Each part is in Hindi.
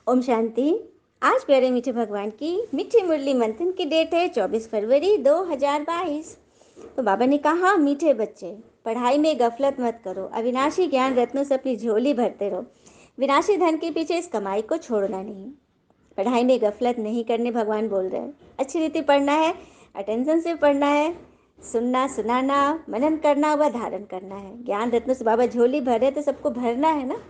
ओम शांति। आज प्यारे मीठे भगवान की मीठी मुरली मंथन की डेट है 24 फरवरी 2022। तो बाबा ने कहा, मीठे बच्चे, पढ़ाई में गफलत मत करो, अविनाशी ज्ञान रत्नों से अपनी झोली भरते रहो। विनाशी धन के पीछे इस कमाई को छोड़ना नहीं। पढ़ाई में गफलत नहीं करने भगवान बोल रहे हैं। अच्छी रीति पढ़ना है, अटेंशन से पढ़ना है, सुनना, सुनाना, मनन करना व धारण करना है। ज्ञान रत्नों से बाबा झोली भरे तो सबको भरना है ना।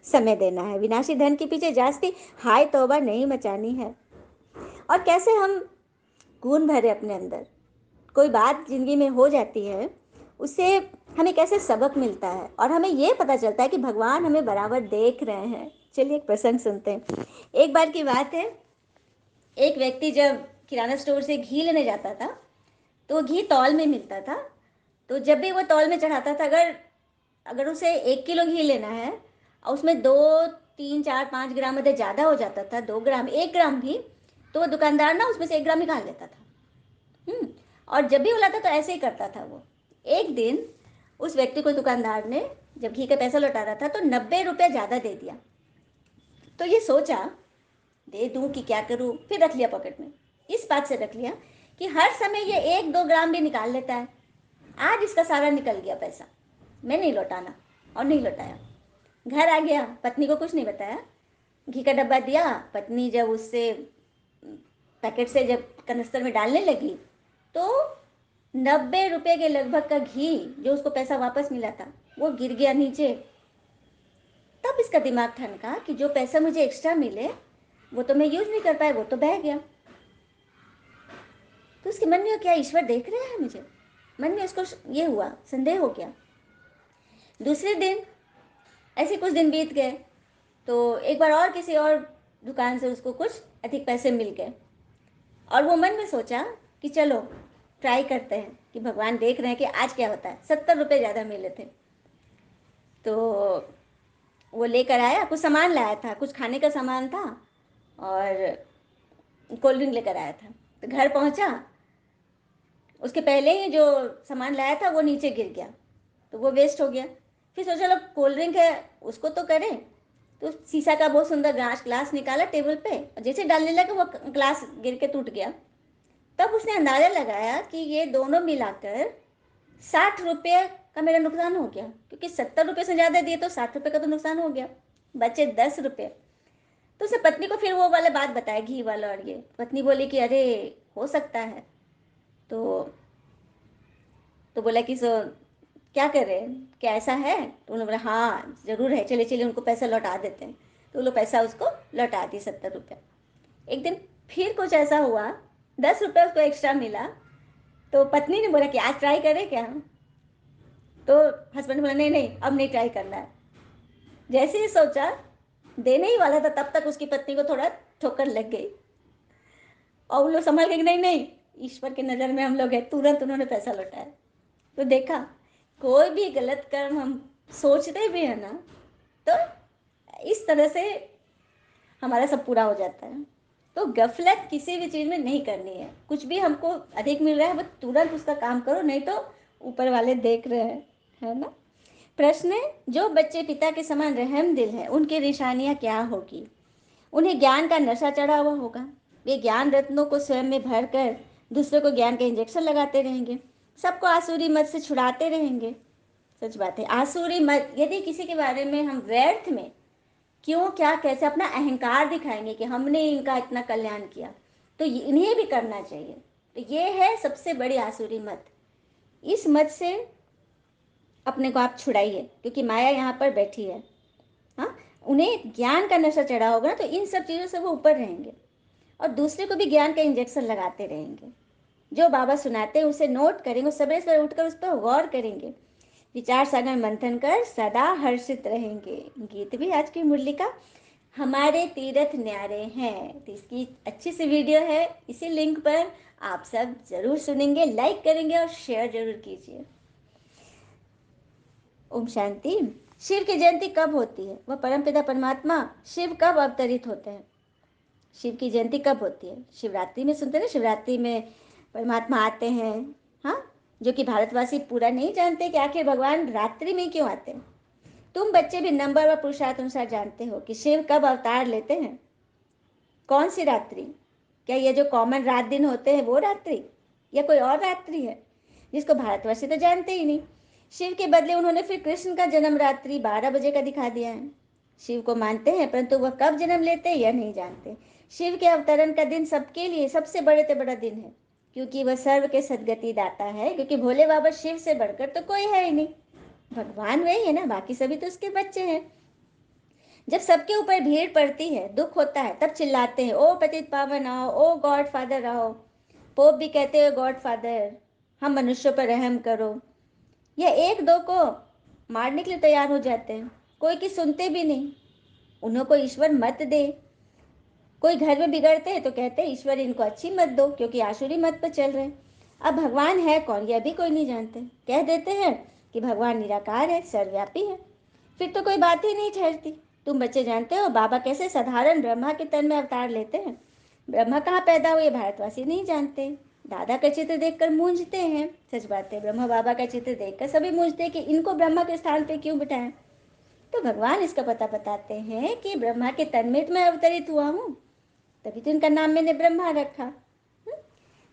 समय देना है। विनाशी धन के पीछे जास्ती हाय तौबा नहीं मचानी है। और कैसे हम खून भरे अपने अंदर, कोई बात जिंदगी में हो जाती है, उससे हमें कैसे सबक मिलता है और हमें ये पता चलता है कि भगवान हमें बराबर देख रहे हैं। चलिए एक प्रसंग सुनते हैं। एक बार की बात है, एक व्यक्ति जब किराना स्टोर से घी लेने जाता था तो घी तौल में मिलता था। तो जब भी वो तौल में चढ़ाता था, अगर अगर उसे 1 किलो घी लेना है और उसमें 2, 3, 4, 5 ग्राम अगर ज़्यादा हो जाता था, 2 ग्राम, 1 ग्राम भी, तो वो दुकानदार ना उसमें से 1 ग्राम निकाल लेता था। और जब भी वो लाता तो ऐसे ही करता था वो। एक दिन उस व्यक्ति को दुकानदार ने जब घी का पैसा लौटा रहा था तो 90 रुपया ज़्यादा दे दिया। तो ये सोचा, दे दूं कि क्या करूं, फिर रख लिया पॉकेट में। इस बात से रख लिया कि हर समय ये 1-2 ग्राम भी निकाल लेता है। आज इसका सारा निकल गया पैसा, मैं नहीं लौटाना। और नहीं लौटाया। घर आ गया, पत्नी को कुछ नहीं बताया, घी का डब्बा दिया। पत्नी जब उससे पैकेट से जब कनस्तर में डालने लगी तो 90 रुपये के लगभग का घी, जो उसको पैसा वापस मिला था, वो गिर गया नीचे। तब इसका दिमाग ठनका कि जो पैसा मुझे एक्स्ट्रा मिले वो तो मैं यूज नहीं कर पाया, वो तो बह गया। तो उसके मन में क्या ईश्वर देख रहे हैं मुझे? मन में उसको ये हुआ, संदेह हो गया। दूसरे दिन ऐसे कुछ दिन बीत गए तो एक बार और किसी और दुकान से उसको कुछ अधिक पैसे मिल गए और वो मन में सोचा कि चलो ट्राई करते हैं कि भगवान देख रहे हैं कि आज क्या होता है। 70 रुपये ज़्यादा मिले थे तो वो लेकर आया, कुछ सामान लाया था, कुछ खाने का सामान था और कोल्ड ड्रिंक लेकर आया था। तो घर पहुंचा, उसके पहले ही जो सामान लाया था वो नीचे गिर गया, तो वो वेस्ट हो गया। फिर सोचा लो कोल्ड ड्रिंक है उसको तो करें। तो शीशा का बहुत सुंदर ग्लास निकाला टेबल पे, जैसे डालने लगा वो ग्लास गिर के टूट गया। तब उसने अंदाजा लगाया कि ये दोनों मिलाकर 60 रुपये का मेरा नुकसान हो गया, क्योंकि 70 रुपये से ज़्यादा दिए तो 60 रुपये का तो नुकसान हो गया, बचे 10 रुपये। तो उसने पत्नी को फिर वो वाला बात बताया, घी वाला। और ये पत्नी बोली कि अरे हो सकता है। तो बोला कि सो क्या करें, क्या ऐसा है? तो उन्होंने बोला हाँ ज़रूर है, चलिए चलिए उनको पैसा लौटा देते हैं। तो वो लोग पैसा उसको लौटा दी, 70 रुपया। एक दिन फिर कुछ ऐसा हुआ, 10 रुपये उसको एक्स्ट्रा मिला। तो पत्नी ने बोला कि आज ट्राई करें क्या? तो हस्बैंड बोला नहीं नहीं अब नहीं ट्राई करना है। जैसे ही सोचा, देने ही वाला था, तब तक उसकी पत्नी को थोड़ा ठोकर लग गई और वो लोग संभल गए कि नहीं नहीं ईश्वर की नज़र में हम लोग हैं। तुरंत उन्होंने पैसा लौटाया। तो देखा, कोई भी गलत कर्म हम सोचते भी है ना, तो इस तरह से हमारा सब पूरा हो जाता है। तो गफलत किसी भी चीज़ में नहीं करनी है। कुछ भी हमको अधिक मिल रहा है वो तुरंत उसका काम करो, नहीं तो ऊपर वाले देख रहे हैं, है ना। प्रश्न है, जो बच्चे पिता के समान रहम दिल है उनकी निशानियाँ क्या होगी? उन्हें ज्ञान का नशा चढ़ा हुआ होगा। वे ज्ञान रत्नों को स्वयं में भर कर दूसरों को ज्ञान के इंजेक्शन लगाते रहेंगे, सबको आसुरी मत से छुड़ाते रहेंगे। सच बात है, आसुरी मत। यदि किसी के बारे में हम व्यर्थ में क्यों, क्या, कैसे अपना अहंकार दिखाएंगे कि हमने इनका इतना कल्याण किया, तो इन्हें भी करना चाहिए। तो ये है सबसे बड़ी आसुरी मत। इस मत से अपने को आप छुड़ाइए, क्योंकि माया यहाँ पर बैठी है। हाँ, उन्हें ज्ञान का नशा चढ़ा होगा ना, तो इन सब चीज़ों से वो ऊपर रहेंगे और दूसरे को भी ज्ञान का इंजेक्शन लगाते रहेंगे। जो बाबा सुनाते हैं उसे नोट करेंगे, सवेरे सवेरे उठकर उस पर गौर करेंगे, विचार सागर मंथन कर सदा हर्षित रहेंगे। गीत भी आज की मुरली का, हमारे तीर्थ न्यारे हैं। तो इसकी अच्छी सी वीडियो है, इसी लिंक पर आप सब जरूर सुनेंगे, लाइक करेंगे और शेयर जरूर कीजिए। ओम शांति। शिव की जयंती कब होती है? वह परमपिता परमात्मा शिव कब अवतरित होते हैं? शिव की जयंती कब होती है? शिवरात्रि में। सुनते ना, शिवरात्रि में परमात्मा आते हैं। हाँ, जो कि भारतवासी पूरा नहीं जानते कि आखिर भगवान रात्रि में क्यों आते हैं। तुम बच्चे भी नंबर व पुरुषार्थानुसार जानते हो कि शिव कब अवतार लेते हैं। कौन सी रात्रि? क्या ये जो कॉमन रात दिन होते हैं वो रात्रि, या कोई और रात्रि है जिसको भारतवासी तो जानते ही नहीं। शिव के बदले उन्होंने फिर कृष्ण का जन्म रात्रि 12 बजे का दिखा दिया है। शिव को मानते हैं परंतु वह कब जन्म लेते हैं यह नहीं जानते। शिव के अवतरण का दिन सबके लिए सबसे बड़े से बड़ा दिन है, क्योंकि वह सर्व के सदगति दाता है। क्योंकि भोले बाबा शिव से बढ़कर तो कोई है ही नहीं, भगवान वही है ना, बाकी सभी तो उसके बच्चे हैं। जब सबके ऊपर भीड़ पड़ती है, दुख होता है, तब चिल्लाते हैं ओ पतित पावन आओ, ओ गॉड फादर आओ। पोप भी कहते हैं गॉड फादर, हम मनुष्यों पर रहम करो। यह एक दो को मारने के लिए तैयार हो जाते हैं, कोई की सुनते भी नहीं। उन्हों को ईश्वर मत दे। कोई घर में बिगड़ते हैं तो कहते हैं ईश्वर इनको अच्छी मत दो, क्योंकि आसुरी मत पर चल रहे। अब भगवान है कौन यह भी कोई नहीं जानते। कह देते हैं कि भगवान निराकार है, सर्वव्यापी है, फिर तो कोई बात ही नहीं ठहरती। तुम बच्चे जानते हो बाबा कैसे साधारण ब्रह्मा के तन में अवतार लेते हैं। ब्रह्मा कहाँ पैदा हुए भारतवासी नहीं जानते। दादा का चित्र देखकर मूंझते हैं। सच बात है, ब्रह्मा बाबा का चित्र देखकर सभी मूंझते हैं कि इनको ब्रह्मा के स्थान पे क्यों बिठाएं। तो भगवान इसका पता बताते हैं कि ब्रह्मा के तन में मैं अवतरित हुआ हूँ, तभी तो इनका नाम मैंने ब्रह्मा रखा।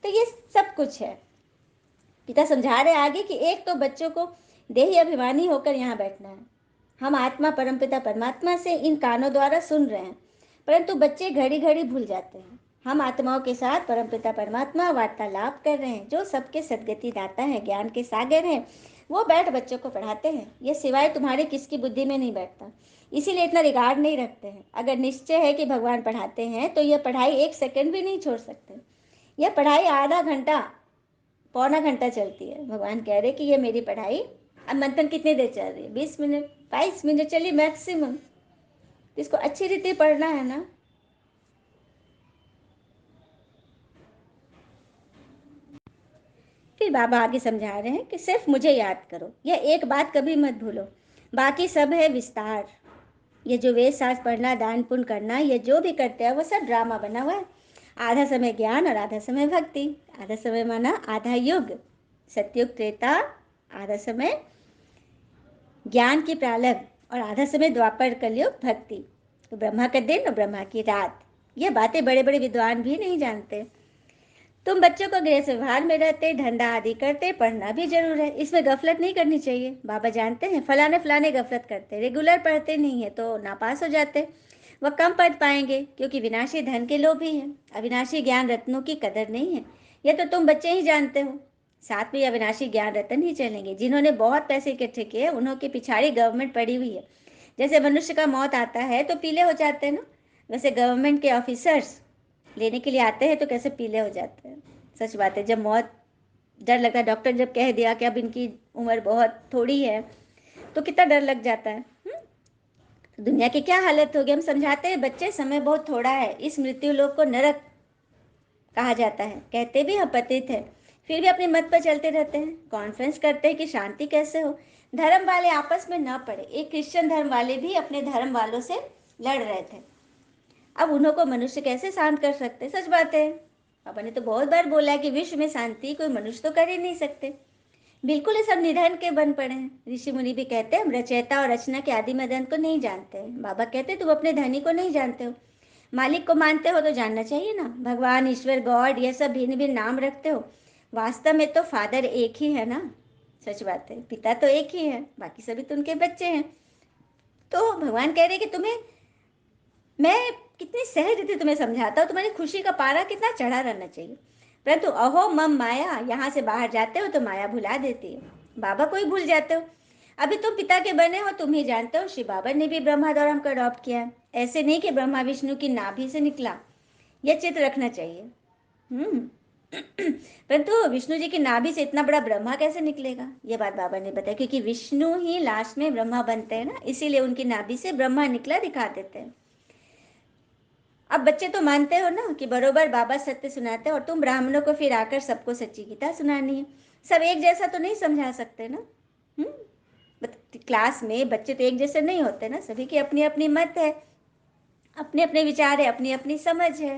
तो ये सब कुछ है। पिता समझा रहे आगे कि एक तो बच्चों को देही अभिमानी होकर यहाँ बैठना है। हम आत्मा परमपिता परमात्मा से इन कानों द्वारा सुन रहे हैं, परंतु बच्चे घड़ी घड़ी भूल जाते हैं। हम आत्माओं के साथ परमपिता परमात्मा वार्तालाप कर रहे हैं, जो सबके सदगति दाता है, ज्ञान के सागर हैं। वो बैठ बच्चों को पढ़ाते हैं। ये सिवाय तुम्हारे किसकी बुद्धि में नहीं बैठता, इसीलिए इतना रिगार्ड नहीं रखते हैं। अगर निश्चय है कि भगवान पढ़ाते हैं तो यह पढ़ाई 1 सेकंड भी नहीं छोड़ सकते। यह पढ़ाई आधा घंटा पौना घंटा चलती है। भगवान कह रहे कि ये मेरी पढ़ाई अब मंथन कितनी देर चल रही है, 20 मिनट 22 मिनट चलिए मैक्सिमम। इसको अच्छी रीति पढ़ना है ना। फिर बाबा आगे समझा रहे हैं कि सिर्फ मुझे याद करो, यह एक बात कभी मत भूलो, बाकी सब है विस्तार। ये जो वेद शास्त्र पढ़ना, दान पुण्य करना, ये जो भी करते हैं वो सब ड्रामा बना हुआ है। आधा समय ज्ञान और आधा समय भक्ति। आधा समय माना आधा युग, सतयुग त्रेता, आधा समय ज्ञान की प्रारंभ और आधा समय द्वापर कलयुग भक्ति। तो ब्रह्मा का दिन और ब्रह्मा की रात, ये बातें बड़े बड़े विद्वान भी नहीं जानते। तुम बच्चों को गृह व्यवहार में रहते, धंधा आदि करते, पढ़ना भी जरूर है, इसमें गफलत नहीं करनी चाहिए। बाबा जानते हैं फलाने फलाने गफलत करते, रेगुलर पढ़ते नहीं है तो नापास हो जाते। वह कम पढ़ पाएंगे क्योंकि विनाशी धन के लोभी हैं। अविनाशी ज्ञान रत्नों की कदर नहीं है, यह तो तुम बच्चे ही जानते हो। साथ में अविनाशी ज्ञान रत्न ही चलेंगे। जिन्होंने बहुत पैसे इकट्ठे किए उन्हों के पिछाड़ी गवर्नमेंट पड़ी हुई है। जैसे मनुष्य का मौत आता है तो पीले हो जाते हैं ना, वैसे गवर्नमेंट के ऑफिसर्स लेने के लिए आते हैं तो कैसे पीले हो जाते हैं। सच बात है, जब मौत, डर लगता है। डॉक्टर जब कह दिया कि अब इनकी उम्र बहुत थोड़ी है तो कितना डर लग जाता है। तो दुनिया की क्या हालत होगी। हम समझाते हैं बच्चे समय बहुत थोड़ा है, इस मृत्यु लोक को नरक कहा जाता है। कहते भी हम पतित है, फिर भी अपने मत पर चलते रहते हैं। कॉन्फ्रेंस करते हैं कि शांति कैसे हो। धर्म वाले आपस में न पड़े। एक क्रिश्चियन धर्म वाले भी अपने धर्म वालों से लड़ रहे थे। अब उन्हों को मनुष्य कैसे शांत कर सकते। सच बात है, पापा ने तो बहुत बार बोला है कि विश्व में शांति कोई मनुष्य तो कर ही नहीं सकते। बिल्कुल ये सब निधन के बन पड़े हैं। ऋषि मुनि भी कहते हैं हम रचयिता और रचना के आदि मदन को नहीं जानते हैं। बाबा कहते हैं तुम अपने धनी को नहीं जानते हो, मालिक को मानते हो तो जानना चाहिए ना। भगवान, ईश्वर, गॉड, ये सब भिन्न भिन्न नाम रखते हो, वास्तव में तो फादर एक ही है ना। सच बात है, पिता तो एक ही है, बाकी सभी तो उनके बच्चे हैं। तो भगवान कह रहे कि तुम्हें मैं कितनी सहज रीति तुम्हें समझाता हूँ, तुम्हारी खुशी का पारा कितना चढ़ा रहना चाहिए। परंतु अहो मम माया, यहाँ से बाहर जाते हो तो माया भुला देती है। बाबा को ही भूल जाते हो। अभी तुम पिता के बने हो, तुम ही जानते हो। शिव बाबा ने भी ब्रह्मा द्वारा हमको अडॉप्ट किया है, ऐसे नहीं कि ब्रह्मा विष्णु की नाभि से निकला। यह चित्र रखना चाहिए। परंतु विष्णु जी की नाभि से इतना बड़ा ब्रह्मा कैसे निकलेगा, ये बात बाबा ने बताया। क्योंकि विष्णु ही लास्ट में ब्रह्मा बनते हैं ना, इसीलिए उनकी नाभि से ब्रह्मा निकला दिखा देते हैं। अब बच्चे तो मानते हो ना कि बरोबर बाबा सत्य सुनाते हैं, और तुम ब्राह्मणों को फिर आकर सबको सच्ची गीता सुनानी है। सब एक जैसा तो नहीं समझा सकते ना। क्लास में बच्चे तो एक जैसे नहीं होते ना, सभी की अपनी अपनी मत है, अपने अपने विचार है, अपनी अपनी समझ है।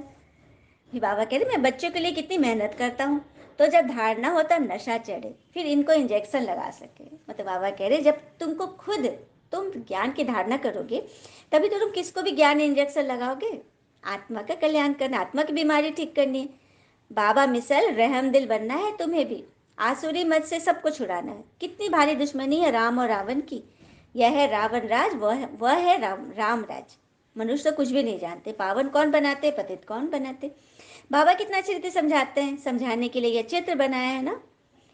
भी बाबा कह रहे मैं बच्चों के लिए कितनी मेहनत करता हूँ, तो जब धारणा होता नशा चढ़े फिर इनको इंजेक्शन लगा सके। मतलब बाबा कह रहे जब तुमको खुद तुम ज्ञान की धारणा करोगे तभी तो तुम किसको भी ज्ञान इंजेक्शन लगाओगे। आत्मा का कल्याण करना, आत्मा की बीमारी ठीक करनी है। बाबा मिसल रहम दिल बनना है तुम्हें भी। आसुरी मत से सबको छुड़ाना है। कितनी भारी दुश्मनी है राम और रावण की। यह है रावण राज, वह है राम राज। मनुष्य तो कुछ भी नहीं जानते, पावन कौन बनाते, पतित कौन बनाते। बाबा कितना अच्छी रीति समझाते हैं। समझाने के लिए यह चित्र बनाया है ना।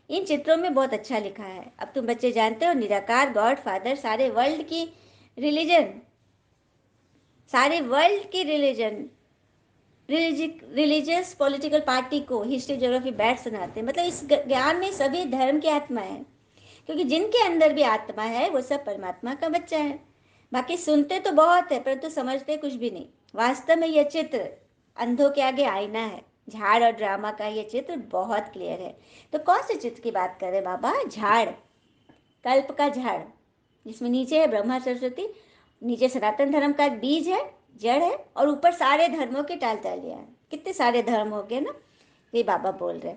इन चित्रों में बहुत अच्छा लिखा है। अब तुम बच्चे जानते हो निराकार गॉड फादर सारे वर्ल्ड की रिलीजन, सारे वर्ल्ड की रिलीजियस पॉलिटिकल पार्टी को हिस्ट्री ज्योग्राफी बैठ सुनाते हैं। मतलब इस ज्ञान में सभी धर्म की आत्मा है, क्योंकि जिनके अंदर भी आत्मा है वो सब परमात्मा का बच्चा है। बाकी सुनते तो बहुत है परंतु समझते कुछ भी नहीं। वास्तव में यह चित्र अंधों के आगे आईना है। झाड़ और ड्रामा का यह चित्र बहुत क्लियर है। तो कौन से चित्र की बात कर रहे बाबा? झाड़, कल्प का झाड़, जिसमें नीचे है ब्रह्मा सरस्वती, नीचे सनातन धर्म का बीज है, जड़ है, और ऊपर सारे धर्मों की टाल टालियाँ हैं। कितने सारे धर्म हो गए ना, ये बाबा बोल रहे।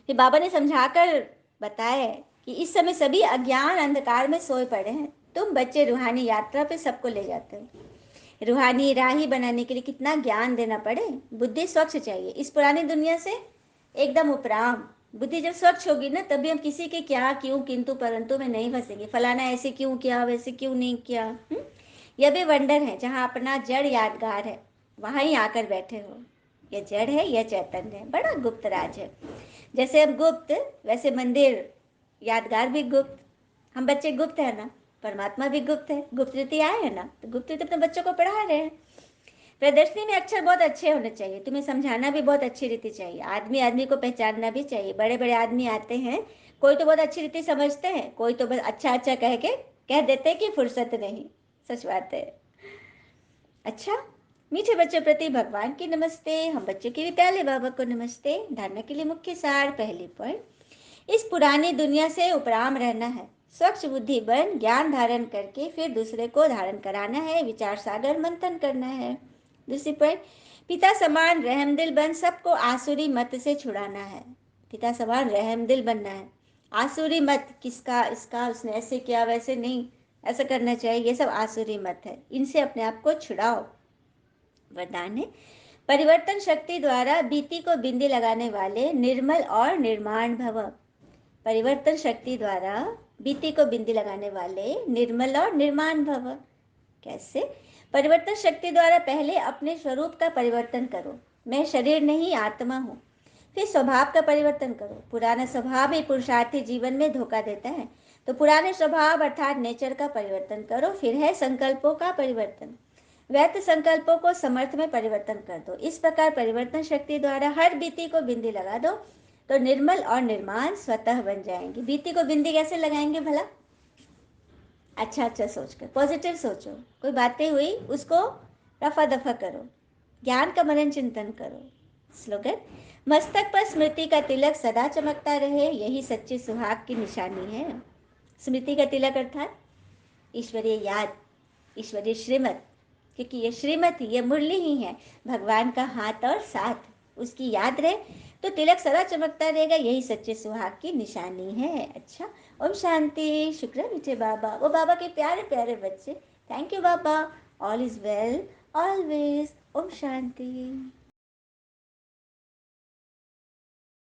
फिर बाबा ने समझाकर बताया कि इस समय सभी अज्ञान अंधकार में सोए पड़े हैं। तुम बच्चे रूहानी यात्रा पे सबको ले जाते हो। रूहानी राही बनाने के लिए कितना ज्ञान देना पड़े। बुद्धि स्वच्छ चाहिए, इस पुरानी दुनिया से एकदम उपराम। बुद्धि जब स्वच्छ होगी ना तभी हम किसी के क्या क्यों किंतु परंतु में नहीं फंसेंगे। फलाना ऐसे क्यों किया, वैसे क्यों नहीं किया। यह भी वंडर है, जहाँ अपना जड़ यादगार है वहाँ ही आकर बैठे हो। यह जड़ है, यह चैतन्य है, बड़ा गुप्त राज है। जैसे हम गुप्त वैसे मंदिर यादगार भी गुप्त। हम बच्चे गुप्त है ना, परमात्मा भी गुप्त है। गुप्त रीति आए है ना, तो गुप्त रीति अपने बच्चों को पढ़ा रहे हैं। प्रदर्शनी में अक्षर बहुत अच्छे होने चाहिए, तुम्हें समझाना भी बहुत अच्छी रीति चाहिए। आदमी आदमी को पहचानना भी चाहिए। बड़े बड़े आदमी आते हैं, कोई तो बहुत अच्छी रीति समझते हैं, कोई तो बस अच्छा अच्छा कह के कह देते हैं कि फुर्सत नहीं। सच बात है। अच्छा, मीठे बच्चों प्रति भगवान की नमस्ते। हम बच्चों के भी प्याले बाबा को नमस्ते। धारणा के लिए मुख्य सार। पहली पॉइंट, इस पुरानी दुनिया से उपराम रहना है। स्वच्छ बुद्धि बन ज्ञान धारण करके फिर दूसरे को धारण कराना है। विचार सागर मंथन करना है। दूसरी पॉइंट, पिता समान रहमदिल बन सबको आसुरी मत से छुड़ाना है। पिता समान रहमदिल बनना है। आसुरी मत, किसका इसका उसने ऐसे किया वैसे नहीं, ऐसा करना चाहिए, ये सब आसुरी मत है। इनसे अपने आप को छुड़ाओ। वरदान है, परिवर्तन शक्ति द्वारा बीती को बिंदी लगाने वाले निर्मल और निर्माण भव। परिवर्तन शक्ति द्वारा बीती को बिंदी लगाने वाले निर्मल और निर्माण भव। कैसे? परिवर्तन शक्ति द्वारा पहले अपने स्वरूप का परिवर्तन करो। मैं शरीर नहीं आत्मा हूँ। फिर स्वभाव का परिवर्तन करो। पुराना स्वभाव ही पुरुषार्थी जीवन में धोखा देता है, तो पुराने स्वभाव अर्थात नेचर का परिवर्तन करो। फिर है संकल्पों का परिवर्तन। व्यर्थ संकल्पों को समर्थ में परिवर्तन कर दो। इस प्रकार परिवर्तन शक्ति द्वारा हर बीती को बिंदी लगा दो तो निर्मल और निर्माण स्वतः बन जाएंगे। बीती को बिंदी कैसे लगाएंगे भला? अच्छा अच्छा सोचकर, पॉजिटिव सोचो। कोई बातें हुई उसको रफा दफा करो, ज्ञान का मनन चिंतन करो। स्लोगन, मस्तक पर स्मृति का तिलक सदा चमकता रहे, यही सच्चे सुहाग की निशानी है। स्मृति का तिलक अर्थात ईश्वरीय याद, ईश्वरीय श्रीमत, क्योंकि ये श्रीमत ही, ये मुरली ही है, भगवान का हाथ और साथ, उसकी याद रहे तो तिलक सदा चमकता रहेगा, यही सच्चे सुहाग की निशानी है। अच्छा, ओम शांति। शुक्र मीठे बाबा, वो बाबा के प्यारे प्यारे बच्चे। थैंक यू बाबा। All is well always. Om Shanti.